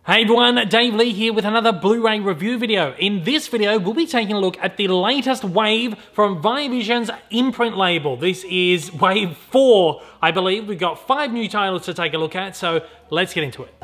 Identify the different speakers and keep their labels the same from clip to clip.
Speaker 1: Hey everyone, Dave Lee here with another Blu-ray review video. In this video, we'll be taking a look at the latest wave from Viavision's IMPRINT label. This is wave 4, I believe. We've got 5 new titles to take a look at, so let's get into it.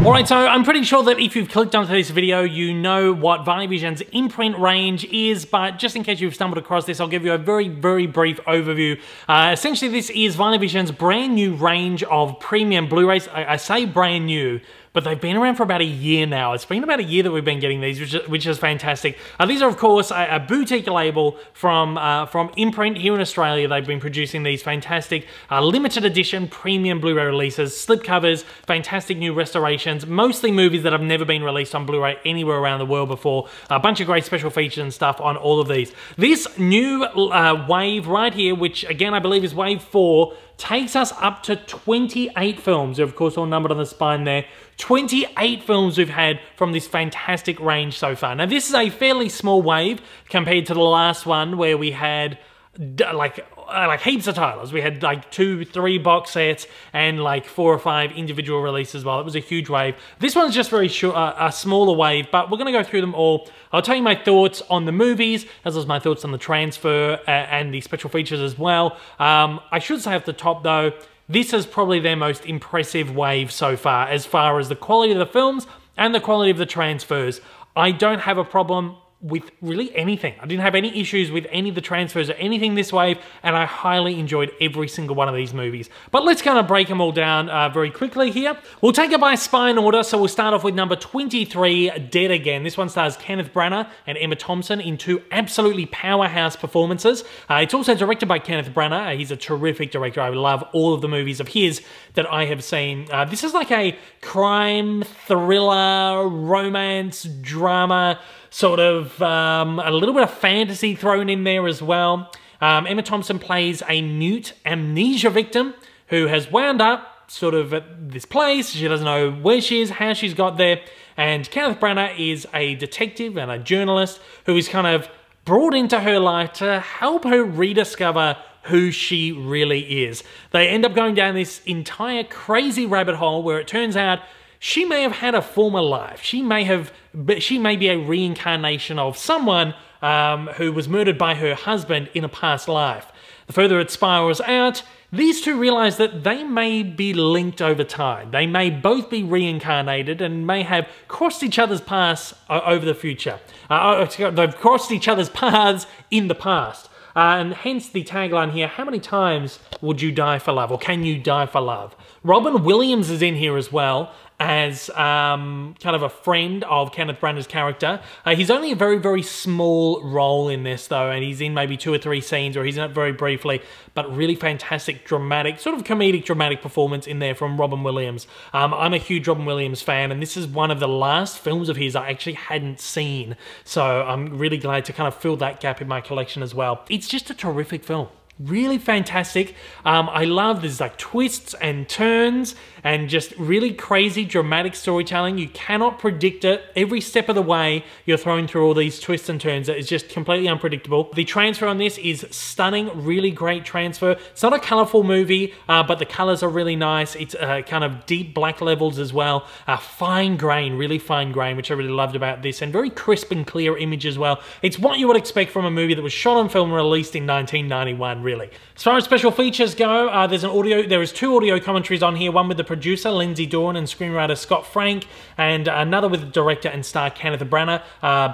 Speaker 1: Alright, so I'm pretty sure that if you've clicked onto this video, you know what Viavision's IMPRINT range is, but just in case you've stumbled across this, I'll give you a very brief overview. Essentially, this is Viavision's brand new range of premium Blu-rays. I say brand new, but they've been around for about a year now. It's been about a year that we've been getting these, which is fantastic. These are, of course, a boutique label from IMPRINT here in Australia. They've been producing these fantastic limited edition premium Blu-ray releases, slipcovers, fantastic new restorations, mostly movies that have never been released on Blu-ray anywhere around the world before. A bunch of great special features and stuff on all of these. This new wave right here, which again I believe is wave 4, takes us up to 28 films. Of course, all numbered on the spine there. 28 films we've had from this fantastic range so far. Now, this is a fairly small wave compared to the last one where we had like heaps of titles. We had like 2-3 box sets and like 4 or 5 individual releases. Well, it was a huge wave. This one's just very short, a smaller wave, but we're going to go through them all. I'll tell you my thoughts on the movies, as well as my thoughts on the transfer and the special features as well. I should say at the top though, this is probably their most impressive wave so far as the quality of the films and the quality of the transfers. I don't have a problem with really anything. I didn't have any issues with any of the transfers or anything this wave, and I highly enjoyed every single one of these movies. But let's kind of break them all down very quickly here. We'll take it by spine order, so we'll start off with number 23, Dead Again. This one stars Kenneth Branagh and Emma Thompson in 2 absolutely powerhouse performances. It's also directed by Kenneth Branagh. He's a terrific director. I love all of the movies of his that I have seen. This is like a crime, thriller, romance, drama, sort of a little bit of fantasy thrown in there as well. Emma Thompson plays a mute amnesia victim who has wound up sort of at this place. She doesn't know where she is, how she's got there. And Kenneth Branagh is a detective and a journalist who is kind of brought into her life to help her rediscover who she really is. They end up going down this entire crazy rabbit hole where it turns out she may have had a former life. She may be a reincarnation of someone who was murdered by her husband in a past life. The further it spirals out, these two realize that they may be linked over time. They may both be reincarnated and may have crossed each other's paths over the future. They've crossed each other's paths in the past. And hence the tagline here, how many times would you die for love, or can you die for love? Robin Williams is in here as well as kind of a friend of Kenneth Branagh's character. He's only a very small role in this though, and he's in maybe 2 or 3 scenes, or he's in it very briefly, but really fantastic, dramatic, sort of comedic, dramatic performance in there from Robin Williams. I'm a huge Robin Williams fan, and this is one of the last films of his I actually hadn't seen, so I'm really glad to kind of fill that gap in my collection as well. It's just a terrific film. Really fantastic. I love there's like twists and turns and just really crazy dramatic storytelling. You cannot predict it. Every step of the way you're thrown through all these twists and turns. It's just completely unpredictable. The transfer on this is stunning, really great transfer. It's not a colorful movie, but the colors are really nice. It's kind of deep black levels as well. Fine grain, really fine grain, which I really loved about this, and very crisp and clear image as well. It's what you would expect from a movie that was shot on film and released in 1991, really. As far as special features go, there is 2 audio commentaries on here, one with the producer, Lindsay Dorn, and screenwriter Scott Frank, and another with the director and star Kenneth Branagh.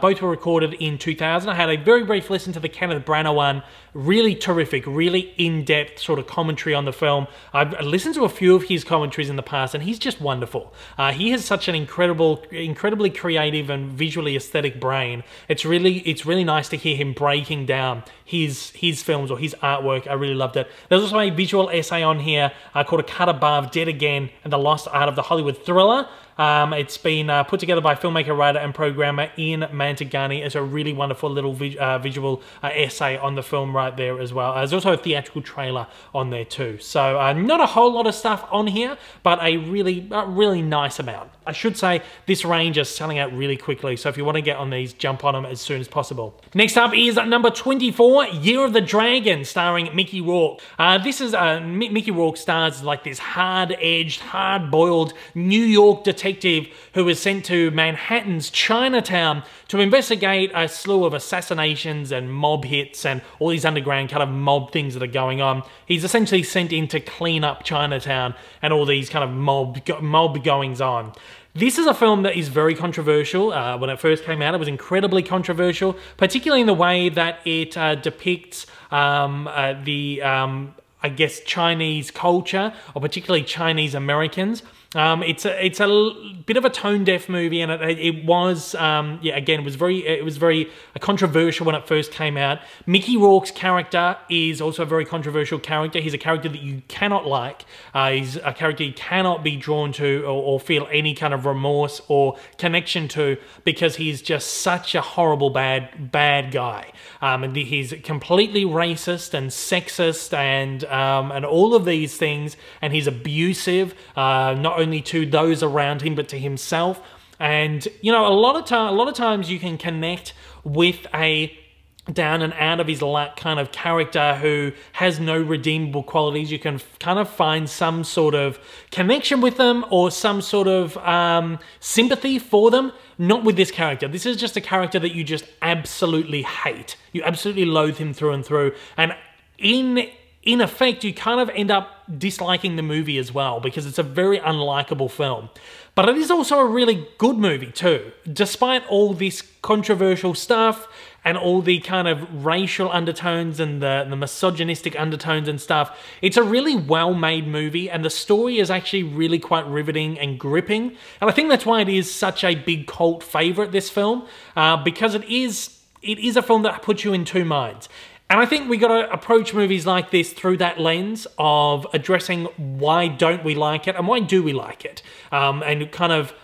Speaker 1: Both were recorded in 2000. I had a very brief listen to the Kenneth Branagh one. Really terrific, really in-depth sort of commentary on the film. I've listened to a few of his commentaries in the past, and he's just wonderful. He has such an incredibly creative and visually aesthetic brain. It's really nice to hear him breaking down his films or his artwork. I really loved it. There's also a visual essay on here called A Cut Above, Dead Again, and the Lost Art of the Hollywood Thriller. It's been put together by filmmaker, writer, and programmer Ian Mantagani. It's a really wonderful little visual essay on the film right there as well. There's also a theatrical trailer on there too. So not a whole lot of stuff on here, but a really nice amount. I should say this range is selling out really quickly, so if you want to get on these, jump on them as soon as possible. Next up is number 24, Year of the Dragon, starring Mickey Rourke. This is Mickey Rourke stars like this hard-edged, hard-boiled New York detective who is sent to Manhattan's Chinatown to investigate a slew of assassinations and mob hits and all these underground kind of mob things that are going on. He's essentially sent in to clean up Chinatown and all these kind of mob goings on. This is a film that is very controversial. When it first came out, it was incredibly controversial, particularly in the way that it depicts I guess, Chinese culture, or particularly Chinese Americans. It's a bit of a tone-deaf movie, and it was yeah, again, it was very controversial when it first came out. Mickey Rourke's character is also a very controversial character. He's a character that you cannot like. He's a character you cannot be drawn to or feel any kind of remorse or connection to, because he's just such a horrible bad guy. And he's completely racist and sexist and all of these things, and he's abusive, not only to those around him but to himself. And you know, a lot of times you can connect with a down and out of his luck kind of character who has no redeemable qualities. You can kind of find some sort of connection with them or some sort of sympathy for them. Not with this character. This is just a character that you just absolutely hate. You absolutely loathe him through and through. And in effect, you kind of end up disliking the movie as well, because it's a very unlikable film. But it is also a really good movie too. Despite all this controversial stuff and all the kind of racial undertones and the misogynistic undertones and stuff, it's a really well-made movie, and the story is actually really quite riveting and gripping. And I think that's why it is such a big cult favorite, this film, because it is a film that puts you in two minds. And I think we got to approach movies like this through that lens of addressing why don't we like it and why do we like it, and kind of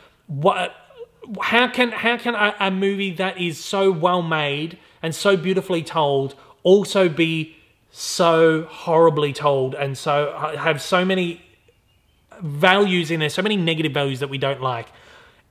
Speaker 1: how can a movie that is so well made and so beautifully told also be so horribly told and so have so many values in there, so many negative values that we don't like.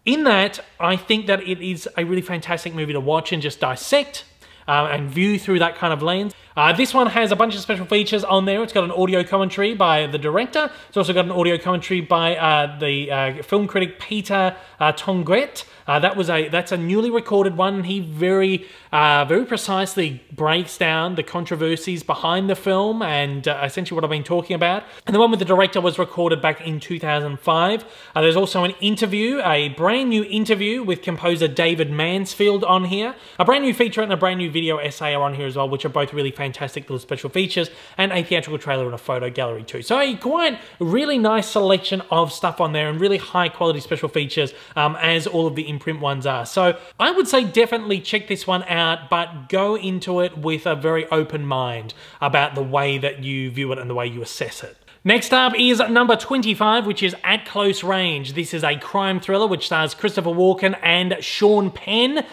Speaker 1: In that, I think that it is a really fantastic movie to watch and just dissect and view through that kind of lens. This one has a bunch of special features on there. It's got an audio commentary by the director. It's also got an audio commentary by the film critic Peter Tongret. That's a newly recorded one. He very precisely breaks down the controversies behind the film and essentially what I've been talking about. And the one with the director was recorded back in 2005. There's also an interview, a brand new interview with composer David Mansfield on here. A brand new feature and a brand new video essay are on here as well, which are both really fantastic little special features, and a theatrical trailer and a photo gallery too. So a quite really nice selection of stuff on there and really high quality special features, as all of the imprint ones are. So I would say definitely check this one out, but go into it with a very open mind about the way that you view it and the way you assess it. Next up is number 25, which is At Close Range. This is a crime thriller which stars Christopher Walken and Sean Penn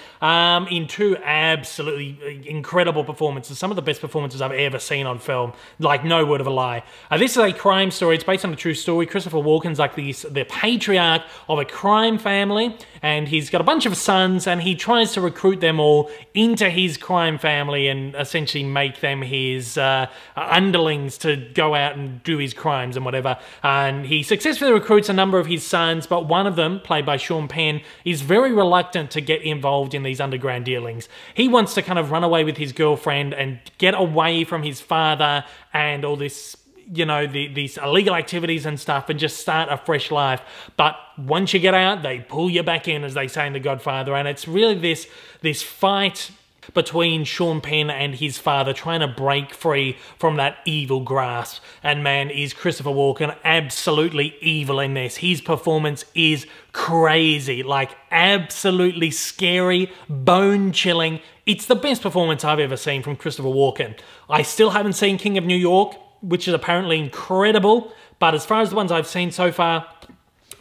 Speaker 1: in two absolutely incredible performances. Some of the best performances I've ever seen on film, like no word of a lie. This is a crime story. It's based on a true story. Christopher Walken's like the patriarch of a crime family, and he's got a bunch of sons, and he tries to recruit them all into his crime family and essentially make them his underlings to go out and do his crimes and whatever. And he successfully recruits a number of his sons, but one of them, played by Sean Penn, is very reluctant to get involved in these underground dealings. He wants to kind of run away with his girlfriend and get away from his father and all this, you know, these illegal activities and stuff, and just start a fresh life. But once you get out, they pull you back in, as they say in The Godfather, and it's really this fight between Sean Penn and his father, trying to break free from that evil grasp. And man, is Christopher Walken absolutely evil in this. His performance is crazy, like absolutely scary, bone-chilling. It's the best performance I've ever seen from Christopher Walken. I still haven't seen King of New York, which is apparently incredible, but as far as the ones I've seen so far,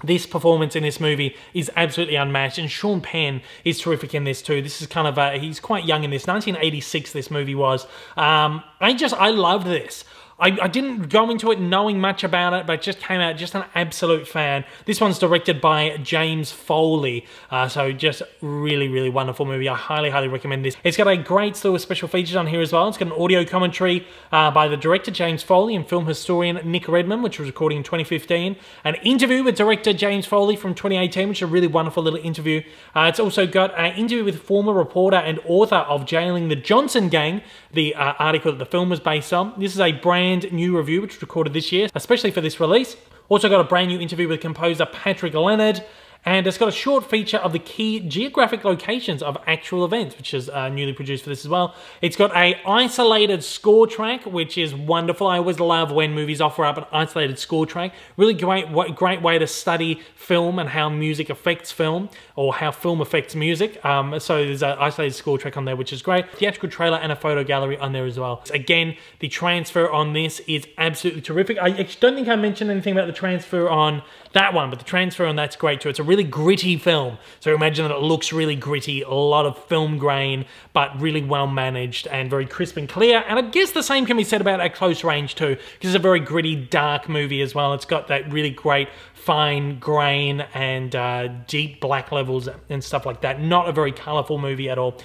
Speaker 1: This performance in this movie is absolutely unmatched, and Sean Penn is terrific in this too. This is kind of he's quite young in this. 1986 this movie was. I loved this. I didn't go into it knowing much about it, but it just came out just an absolute fan. This one's directed by James Foley, so just really, really wonderful movie. I highly, highly recommend this. It's got a great slew of special features on here as well. It's got an audio commentary by the director, James Foley, and film historian Nick Redman, which was recorded in 2015. An interview with director James Foley from 2018, which is a really wonderful little interview. It's also got an interview with former reporter and author of Jailing the Johnson Gang, the article that the film was based on. This is a brand new review which was recorded this year, especially for this release. Also got a brand new interview with composer Patrick Leonard, and it's got a short feature of the key geographic locations of actual events, which is newly produced for this as well. It's got a isolated score track, which is wonderful. I always love when movies offer up an isolated score track. Really great way to study film and how music affects film, or how film affects music. So there's an isolated score track on there, which is great. Theatrical trailer and a photo gallery on there as well. Again, the transfer on this is absolutely terrific. I actually don't think I mentioned anything about the transfer on that one, but the transfer on that's great too. It's a really gritty film, so imagine that it looks really gritty, a lot of film grain, but really well managed and very crisp and clear. And I guess the same can be said about At Close Range too, because it's a very gritty, dark movie as well. It's got that really great fine grain and deep black levels and stuff like that. Not a very colourful movie at all.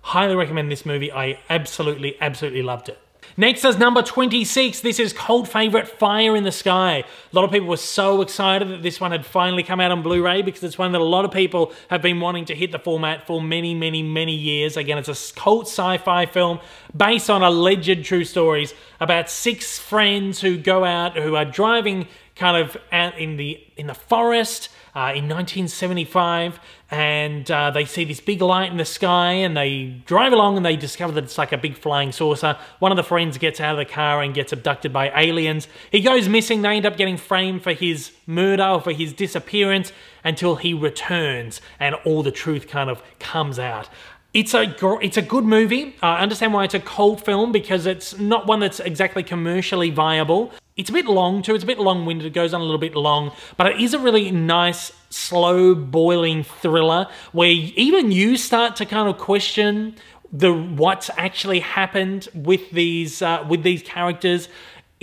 Speaker 1: Highly recommend this movie. I absolutely, absolutely loved it. Next is number 26. This is cult favorite Fire in the Sky. A lot of people were so excited that this one had finally come out on Blu-ray, because it's one that a lot of people have been wanting to hit the format for many, many, many years. Again, it's a cult sci-fi film based on alleged true stories about 6 friends who go out, who are driving kind of out in the forest in 1975, and they see this big light in the sky, and they drive along and they discover that it's like a big flying saucer. One of the friends gets out of the car and gets abducted by aliens. He goes missing. They end up getting framed for his murder, or for his disappearance, until he returns and all the truth kind of comes out. It's a good movie. I understand why it's a cult film, because it's not one that's exactly commercially viable. It's a bit long too, it's a bit long-winded, it goes on a little bit long, but it is a really nice, slow-boiling thriller where even you start to kind of question what's actually happened with these characters.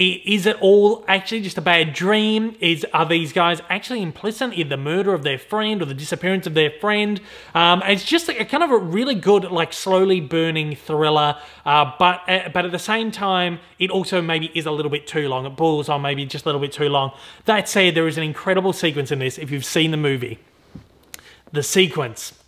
Speaker 1: Is it all actually just a bad dream? Are these guys actually implicit in the murder of their friend or the disappearance of their friend? It's just a kind of a really good, like, slowly burning thriller, but at the same time, it also maybe is a little bit too long. It boils on maybe just a little bit too long. That said, there is an incredible sequence in this, if you've seen the movie. The sequence.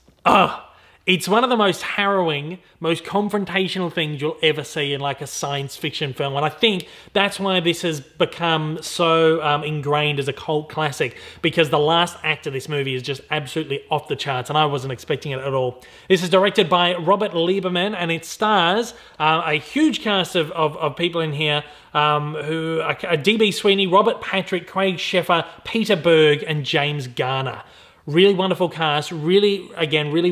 Speaker 1: It's one of the most harrowing, most confrontational things you'll ever see in like a science fiction film. And I think that's why this has become so ingrained as a cult classic, because the last act of this movie is just absolutely off the charts, and I wasn't expecting it at all. This is directed by Robert Lieberman, and it stars a huge cast of people in here, who are D.B. Sweeney, Robert Patrick, Craig Sheffer, Peter Berg, and James Garner. Really wonderful cast, really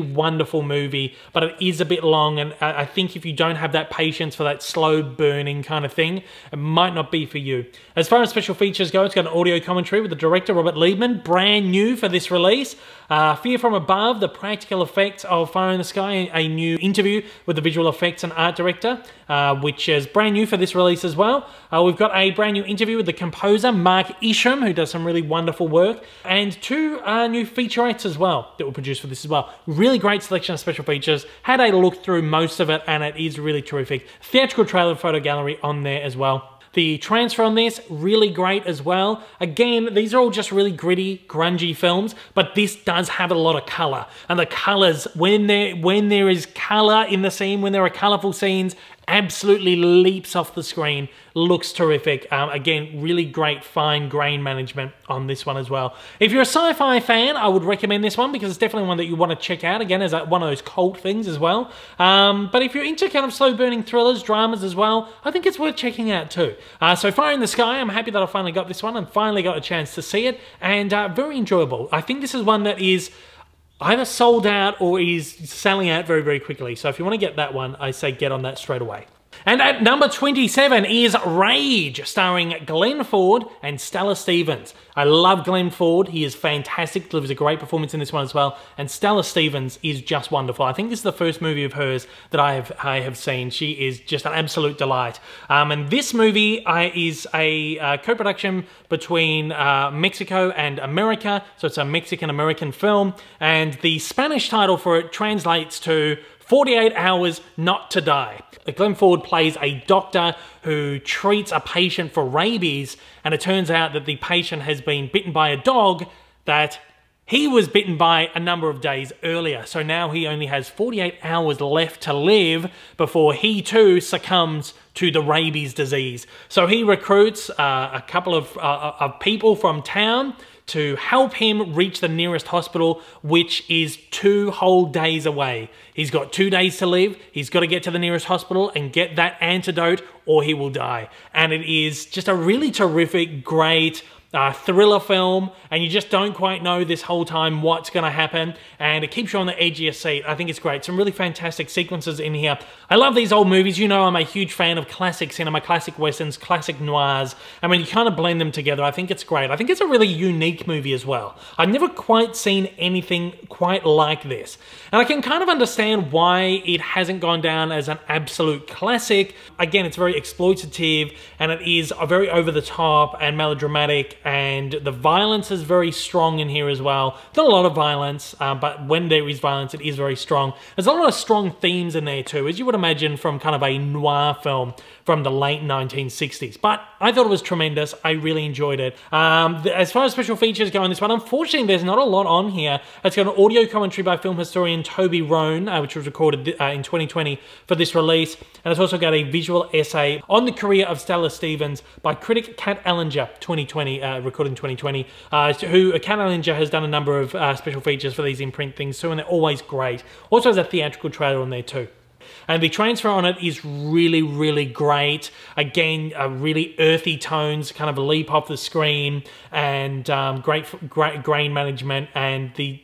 Speaker 1: wonderful movie, but it is a bit long, and I think if you don't have that patience for that slow burning kind of thing, it might not be for you. As far as special features go, it's got an audio commentary with the director, Robert Liebman, brand new for this release. Fear from Above, the practical effects of Fire in the Sky, a new interview with the visual effects and art director, which is brand new for this release as well. We've got a brand new interview with the composer, Mark Isham, who does some really wonderful work, and 2 new featurettes as well that were produced for this as well. Really great selection of special features. Had a look through most of it, and it is really terrific. Theatrical trailer and photo gallery on there as well. The transfer on this, really great as well. Again, these are all just really gritty, grungy films, but this does have a lot of colour. And the colours, when there is colour in the scene, when there are colourful scenes, absolutely leaps off the screen. Looks terrific. Again, really great fine grain management on this one as well. If you're a sci-fi fan, I would recommend this one, because it's definitely one that you want to check out, again, as one of those cult things as well. But if you're into kind of slow-burning thrillers, dramas as well, I think it's worth checking out too. So Fire in the Sky, I'm happy that I finally got this one and finally got a chance to see it, and very enjoyable. I think this is one that is either sold out or is selling out very, very quickly. So if you want to get that one, I say get on that straight away. And at number 27 is Rage, starring Glenn Ford and Stella Stevens. I love Glenn Ford. He is fantastic, delivers a great performance in this one as well. And Stella Stevens is just wonderful. I think this is the first movie of hers that I have seen. She is just an absolute delight. And this movie is a co-production between Mexico and America. So it's a Mexican-American film. And the Spanish title for it translates to 48 Hours Not to Die. Glenn Ford plays a doctor who treats a patient for rabies, and it turns out that the patient has been bitten by a dog that he was bitten by a number of days earlier. So now he only has 48 hours left to live before he too succumbs to the rabies disease. So he recruits a couple of people from town to help him reach the nearest hospital, which is 2 whole days away. He's got 2 days to live. He's got to get to the nearest hospital and get that antidote, or he will die. And it is just a really terrific, great thriller film, and you just don't quite know this whole time what's going to happen, and it keeps you on the edge of your seat. I think it's great. Some really fantastic sequences in here. I love these old movies. You know I'm a huge fan of classic cinema, classic westerns, classic noirs. I mean, you kind of blend them together. I think it's great. I think it's a really unique movie as well. I've never quite seen anything quite like this, and I can kind of understand why it hasn't gone down as an absolute classic. Again, it's very exploitative, and it is very over the top and melodramatic, and the violence is very strong in here as well. Not a lot of violence, but when there is violence, it is very strong. There's a lot of strong themes in there too, as you would imagine from kind of a noir film from the late 1960s. But I thought it was tremendous. I really enjoyed it. As far as special features go on this one, unfortunately, there's not a lot on here. It's got an audio commentary by film historian Toby Rohn, which was recorded in 2020 for this release. And it's also got a visual essay on the career of Stella Stevens by critic Kat Ellinger, 2020, recorded in 2020, who Kat Ellinger has done a number of special features for these imprint things too, and they're always great. Also has a theatrical trailer on there too. And the transfer on it is really, really great. Again, really earthy tones kind of leap off the screen, and great grain management, and the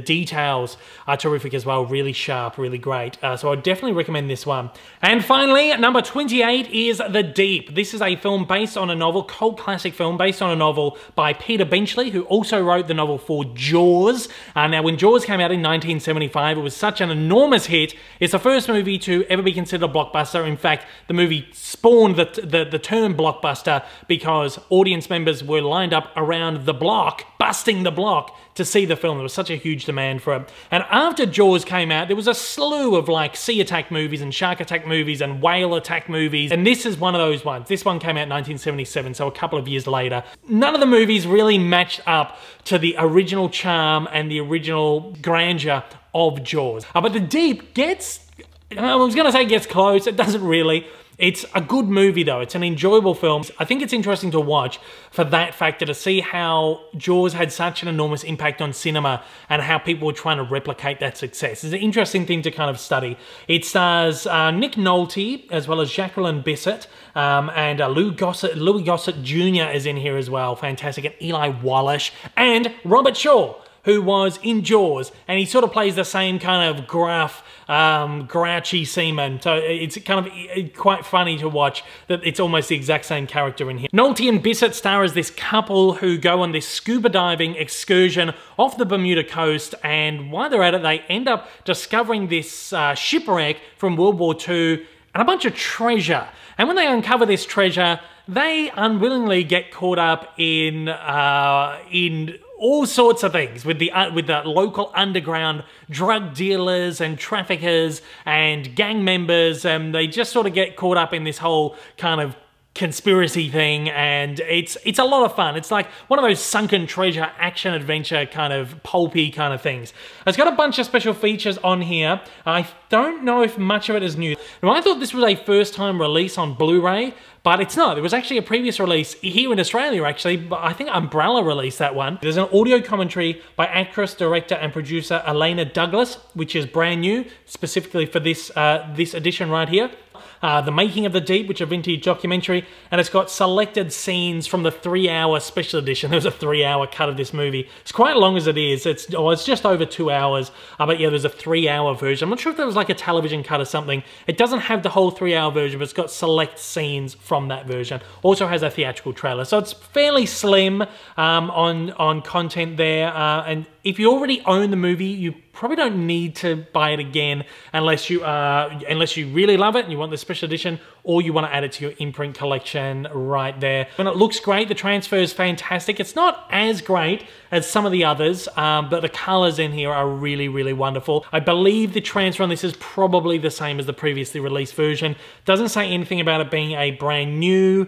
Speaker 1: details are terrific as well. Really sharp, really great. So I definitely recommend this one. And finally, at number 28 is The Deep. This is a film based on a novel, cult classic film based on a novel by Peter Benchley, who also wrote the novel for Jaws. Now, when Jaws came out in 1975, it was such an enormous hit. It's the first movie to ever be considered a blockbuster. In fact, the movie spawned the term blockbuster because audience members were lined up around the block, busting the block, to see the film. There was such a huge demand for it. And after Jaws came out, there was a slew of like sea attack movies and shark attack movies and whale attack movies. And this is one of those ones. This one came out in 1977, so a couple of years later. None of the movies really matched up to the original charm and the original grandeur of Jaws. But The Deep gets, I was going to say gets close, it doesn't really. It's a good movie though, it's an enjoyable film. I think it's interesting to watch for that factor, to see how Jaws had such an enormous impact on cinema and how people were trying to replicate that success. It's an interesting thing to kind of study. It stars Nick Nolte as well as Jacqueline Bisset, and Louis Gossett Jr. is in here as well, fantastic, and Eli Wallach, and Robert Shaw, who was in Jaws, and he sort of plays the same kind of gruff, grouchy seaman. So it's kind of quite funny to watch that it's almost the exact same character in here. Nolte and Bisset star as this couple who go on this scuba diving excursion off the Bermuda coast, and while they're at it, they end up discovering this shipwreck from World War II and a bunch of treasure. And when they uncover this treasure, they unwillingly get caught up in all sorts of things with the local underground drug dealers and traffickers and gang members, and they just sort of get caught up in this whole kind of conspiracy thing, and it's a lot of fun. It's like one of those sunken treasure action adventure kind of pulpy kind of things. It's got a bunch of special features on here. I don't know if much of it is new. Now, I thought this was a first time release on Blu-ray, but it's not. There was actually a previous release here in Australia, actually, but I think Umbrella released that one. There's an audio commentary by actress, director, and producer Elena Douglas, which is brand new, specifically for this edition right here. The Making of the Deep, which is a vintage documentary, and it's got selected scenes from the 3-hour special edition. There's a 3-hour cut of this movie. It's quite long as it is. It's just over 2 hours, but yeah, there's a 3-hour version. I'm not sure if there was like a television cut or something. It doesn't have the whole 3-hour version, but it's got select scenes from that version. Also has a theatrical trailer, so it's fairly slim on content there. And if you already own the movie, you probably don't need to buy it again unless you really love it and you want the special edition, or you want to add it to your imprint collection right there. And it looks great. The transfer is fantastic. It's not as great as some of the others, but the colors in here are really, really wonderful. I believe the transfer on this is probably the same as the previously released version. Doesn't say anything about it being a brand new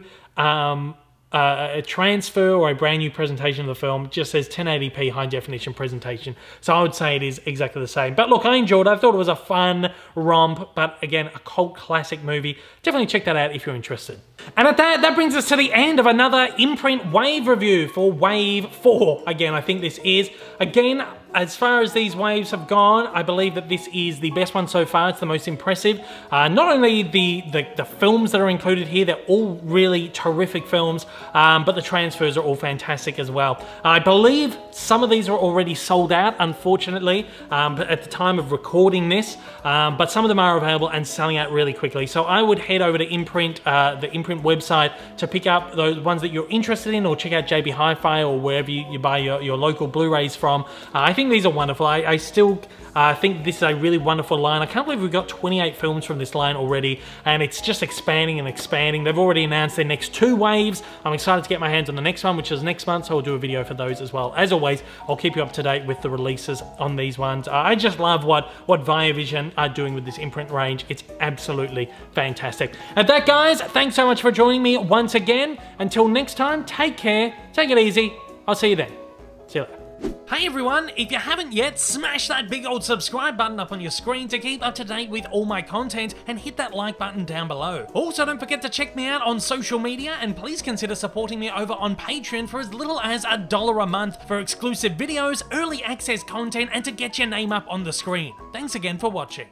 Speaker 1: a transfer or a brand new presentation of the film. It just says 1080p high definition presentation. So I would say it is exactly the same. But look, I enjoyed it. I thought it was a fun romp, but again, a cult classic movie. Definitely check that out if you're interested. And at that brings us to the end of another Imprint Wave review for Wave 4. Again, I think this is, again, as far as these waves have gone, I believe that this is the best one so far. It's the most impressive. Not only the films that are included here, they're all really terrific films, but the transfers are all fantastic as well. I believe some of these are already sold out, unfortunately, at the time of recording this, but some of them are available and selling out really quickly. So I would head over to Imprint, the Imprint website, to pick up those ones that you're interested in, or check out JB Hi-Fi or wherever you buy your local Blu-rays from. I think these are wonderful. I still think this is a really wonderful line. I can't believe we've got 28 films from this line already, and it's just expanding and expanding. They've already announced their next 2 waves. I'm excited to get my hands on the next one, which is next month, so I'll do a video for those as well. As always, I'll keep you up to date with the releases on these ones. I just love what ViaVision are doing with this imprint range. It's absolutely fantastic. At that, guys, thanks so much for joining me once again. Until next time, take care, take it easy. I'll see you then. See you later. Hey everyone, if you haven't yet, smash that big old subscribe button up on your screen to keep up to date with all my content, and hit that like button down below. Also, don't forget to check me out on social media, and please consider supporting me over on Patreon for as little as $1 a month for exclusive videos, early access content, and to get your name up on the screen. Thanks again for watching.